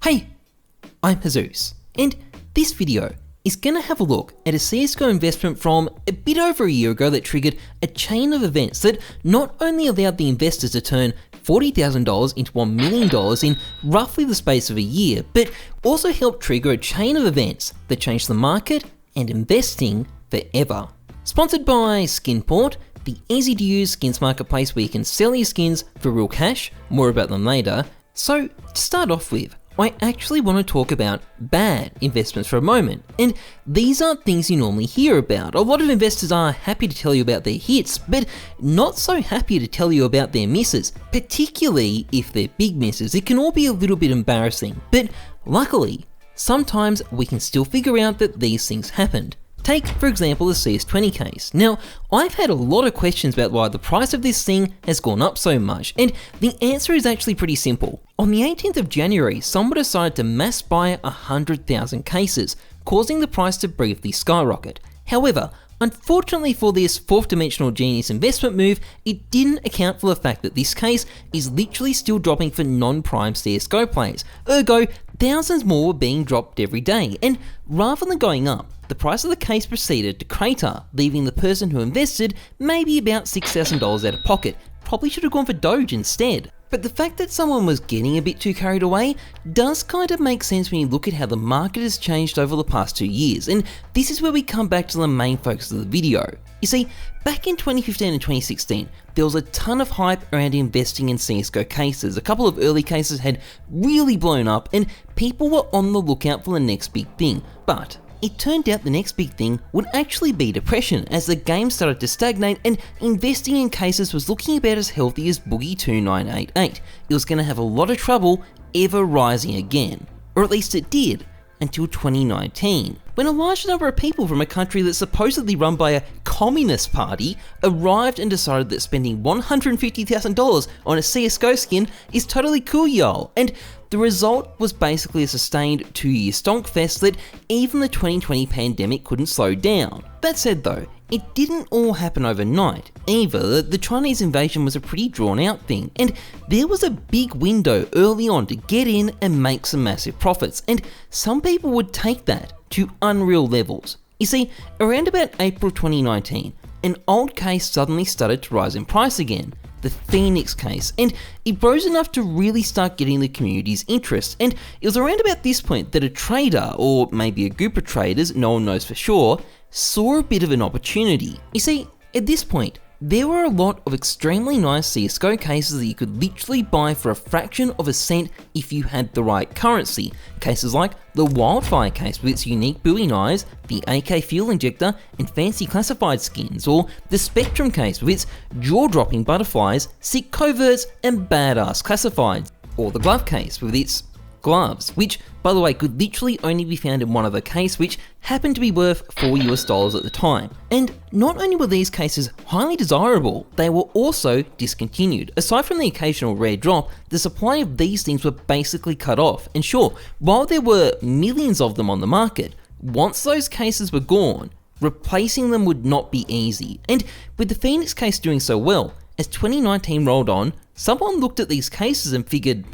Hey, I'm Heyzeus, and this video is going to have a look at a CSGO investment from a bit over a year ago that triggered a chain of events that not only allowed the investors to turn $40,000 into $1 million in roughly the space of a year, but also helped trigger a chain of events that changed the market and investing forever. Sponsored by Skinport, the easy-to-use skins marketplace where you can sell your skins for real cash, more about them later. So, to start off with, I actually want to talk about bad investments for a moment, and these aren't things you normally hear about. A lot of investors are happy to tell you about their hits, but not so happy to tell you about their misses, particularly if they're big misses. It can all be a little bit embarrassing, but luckily, sometimes we can still figure out that these things happened. Take, for example, the CS20 case. Now, I've had a lot of questions about why the price of this thing has gone up so much, and the answer is actually pretty simple. On the 18th of January, someone decided to mass buy 100,000 cases, causing the price to briefly skyrocket. However, unfortunately for this fourth dimensional genius investment move, it didn't account for the fact that this case is literally still dropping for non-prime CSGO players. Ergo, thousands more were being dropped every day, and rather than going up, the price of the case proceeded to crater, leaving the person who invested maybe about $6,000 out of pocket. Probably should have gone for Doge instead. But the fact that someone was getting a bit too carried away does kind of make sense when you look at how the market has changed over the past 2 years, and this is where we come back to the main focus of the video. You see, back in 2015 and 2016, there was a ton of hype around investing in CSGO cases. A couple of early cases had really blown up, and people were on the lookout for the next big thing. But it turned out the next big thing would actually be depression, as the game started to stagnate and investing in cases was looking about as healthy as Boogie 2988. It was going to have a lot of trouble ever rising again, or at least it did, until 2019, when a large number of people from a country that's supposedly run by a communist party arrived and decided that spending $150,000 on a CSGO skin is totally cool, y'all. And the result was basically a sustained 2-year stonk fest that even the 2020 pandemic couldn't slow down. That said though, it didn't all happen overnight either. The Chinese invasion was a pretty drawn out thing, and there was a big window early on to get in and make some massive profits, and some people would take that to unreal levels. You see, around about April 2019, an old case suddenly started to rise in price again, the Phoenix case, and it rose enough to really start getting the community's interest. And it was around about this point that a trader, or maybe a group of traders, no one knows for sure, saw a bit of an opportunity. You see, at this point, there were a lot of extremely nice CSGO cases that you could literally buy for a fraction of a cent if you had the right currency. Cases like the Wildfire case with its unique buoy knives, the AK fuel injector and fancy classified skins, or the Spectrum case with its jaw-dropping butterflies, sick coverts and badass classifieds, or the Glove case with its gloves, which by the way could literally only be found in one other case, which happened to be worth $4 at the time. And not only were these cases highly desirable, they were also discontinued. Aside from the occasional rare drop, the supply of these things were basically cut off. And sure, while there were millions of them on the market, once those cases were gone, replacing them would not be easy. And with the Phoenix case doing so well, as 2019 rolled on, someone looked at these cases and figured,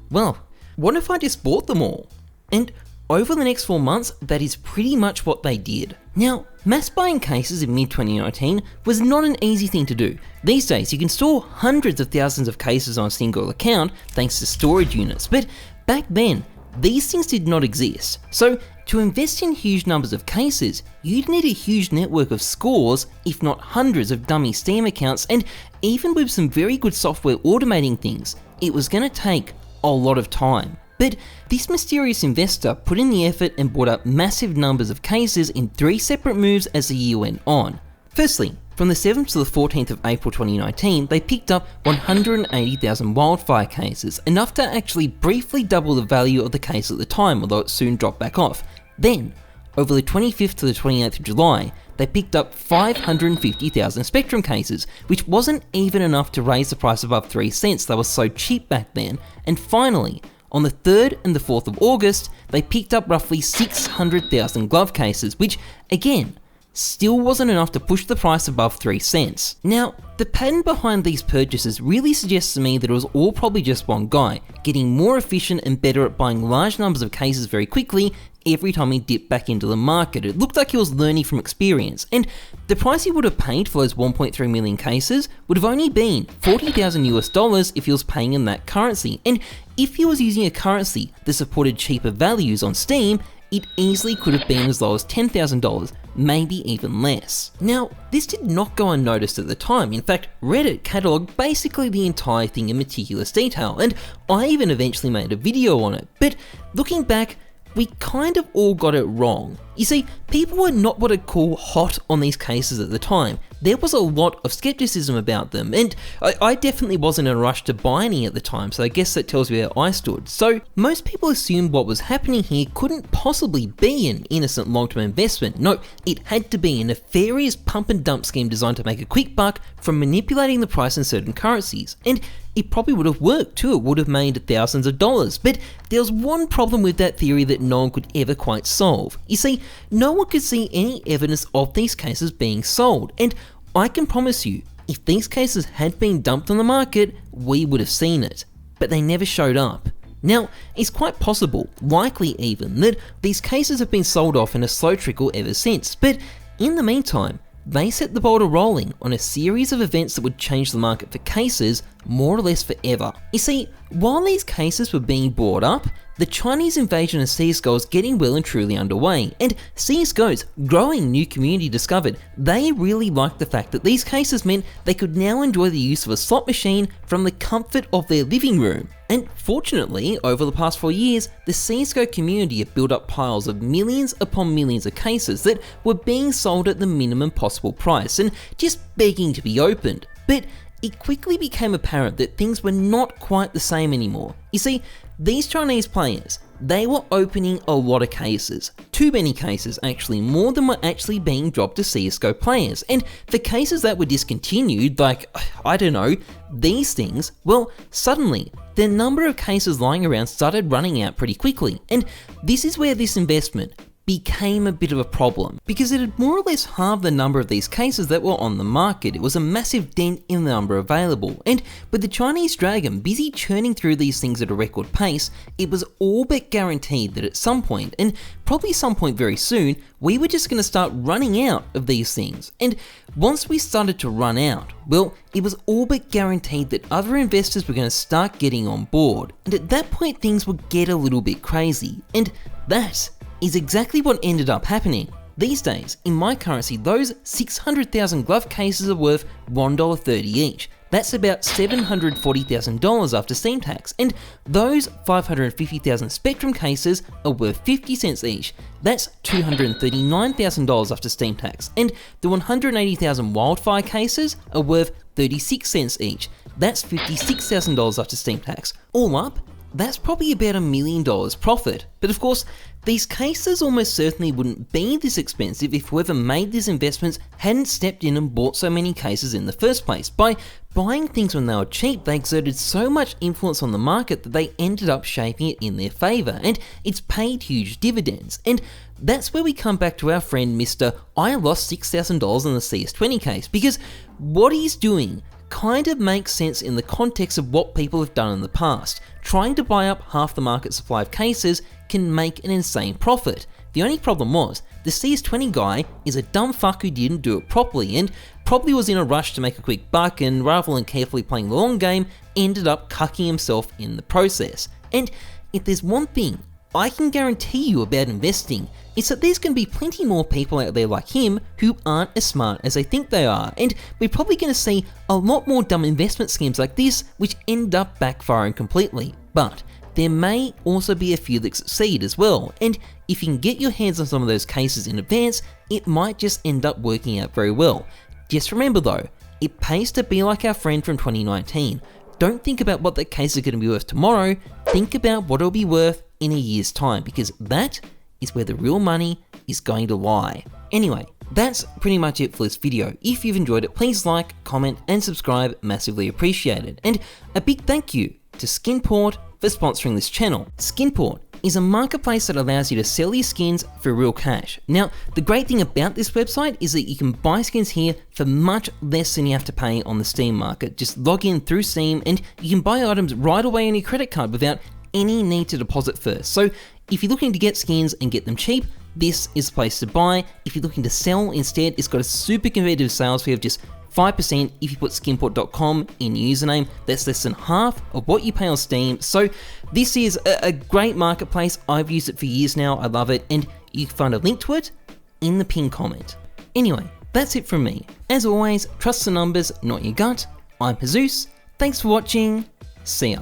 well, what if I just bought them all? And over the next 4 months, that is pretty much what they did. Now, mass buying cases in mid-2019 was not an easy thing to do. These days, you can store hundreds of thousands of cases on a single account thanks to storage units, but back then, these things did not exist. So, to invest in huge numbers of cases, you'd need a huge network of scores, if not hundreds of dummy Steam accounts, and even with some very good software automating things, it was going to take a lot of time. But this mysterious investor put in the effort and bought up massive numbers of cases in 3 separate moves as the year went on. Firstly, from the 7th to the 14th of April 2019, they picked up 180,000 Wildfire cases, enough to actually briefly double the value of the case at the time, although it soon dropped back off. Then, over the 25th to the 28th of July, they picked up 550,000 Spectrum cases, which wasn't even enough to raise the price above 3 cents, they were so cheap back then. And finally, on the 3rd and the 4th of August, they picked up roughly 600,000 glove cases, which, again, still wasn't enough to push the price above 3 cents. Now, the pattern behind these purchases really suggests to me that it was all probably just one guy, getting more efficient and better at buying large numbers of cases very quickly every time he dipped back into the market. It looked like he was learning from experience, and the price he would have paid for those 1.3 million cases would have only been $40,000 if he was paying in that currency. And if he was using a currency that supported cheaper values on Steam, it easily could have been as low as $10,000, maybe even less. Now, this did not go unnoticed at the time. In fact, Reddit catalogued basically the entire thing in meticulous detail, and I even eventually made a video on it. But looking back, we kind of all got it wrong. You see, people were not what I'd call hot on these cases at the time. There was a lot of skepticism about them, and I definitely wasn't in a rush to buy any at the time, so I guess that tells you where I stood. So most people assumed what was happening here couldn't possibly be an innocent long-term investment. No, it had to be a nefarious pump and dump scheme designed to make a quick buck from manipulating the price in certain currencies. And it probably would have worked too, it would have made thousands of dollars. But there was one problem with that theory that no one could ever quite solve. You see, no one could see any evidence of these cases being sold, and I can promise you, if these cases had been dumped on the market, we would have seen it. But they never showed up. Now, it's quite possible, likely even, that these cases have been sold off in a slow trickle ever since, but in the meantime, they set the ball rolling on a series of events that would change the market for cases more or less forever. You see, while these cases were being brought up, the Chinese invasion of CSGO was getting well and truly underway, and CSGO's growing new community discovered they really liked the fact that these cases meant they could now enjoy the use of a slot machine from the comfort of their living room. And fortunately, over the past 4 years, the CSGO community have built up piles of millions upon millions of cases that were being sold at the minimum possible price and just begging to be opened. But it quickly became apparent that things were not quite the same anymore. You see, these Chinese players, they were opening a lot of cases. Too many cases actually, more than were actually being dropped to CSGO players. And for cases that were discontinued, like, I don't know, these things, well, suddenly, the number of cases lying around started running out pretty quickly. And this is where this investment became a bit of a problem, because it had more or less halved the number of these cases that were on the market. It was a massive dent in the number available, and with the Chinese Dragon busy churning through these things at a record pace, it was all but guaranteed that at some point, and probably some point very soon, we were just going to start running out of these things. And once we started to run out, well, it was all but guaranteed that other investors were going to start getting on board, and at that point things would get a little bit crazy, and that is exactly what ended up happening. These days, in my currency, those 600,000 glove cases are worth $1.30 each. That's about $740,000 after Steam tax, and those 550,000 Spectrum cases are worth 50 cents each. That's $239,000 after Steam tax, and the 180,000 Wildfire cases are worth 36 cents each. That's $56,000 after Steam tax. All up, that's probably about $1 million profit. But of course, these cases almost certainly wouldn't be this expensive if whoever made these investments hadn't stepped in and bought so many cases in the first place. By buying things when they were cheap, they exerted so much influence on the market that they ended up shaping it in their favour, and it's paid huge dividends. And that's where we come back to our friend Mr. I lost $6,000 in the CS20 case, because what he's doing kind of makes sense in the context of what people have done in the past. Trying to buy up half the market supply of cases can make an insane profit. The only problem was, the CS20 guy is a dumb fuck who didn't do it properly, and probably was in a rush to make a quick buck, and rather than carefully playing the long game, ended up cucking himself in the process. And if there's one thing I can guarantee you about investing, it's that there's going to be plenty more people out there like him who aren't as smart as they think they are, and we're probably going to see a lot more dumb investment schemes like this which end up backfiring completely. But there may also be a few that succeed as well, and if you can get your hands on some of those cases in advance, it might just end up working out very well. Just remember though, it pays to be like our friend from 2019. Don't think about what that case is going to be worth tomorrow, think about what it'll be worth in a year's time, because that is where the real money is going to lie. Anyway, that's pretty much it for this video. If you've enjoyed it, please like, comment, and subscribe, massively appreciated. And a big thank you to Skinport for sponsoring this channel. Skinport is a marketplace that allows you to sell your skins for real cash. Now, the great thing about this website is that you can buy skins here for much less than you have to pay on the Steam market. Just log in through Steam and you can buy items right away on your credit card without any need to deposit first. So if you're looking to get skins and get them cheap, this is the place to buy. If you're looking to sell instead, it's got a super competitive sales fee of just 5% if you put skinport.com in your username. That's less than half of what you pay on Steam. So this is a great marketplace. I've used it for years now. I love it. And you can find a link to it in the pinned comment. Anyway, that's it from me. As always, trust the numbers, not your gut. I'm Heyzeus. Thanks for watching. See ya.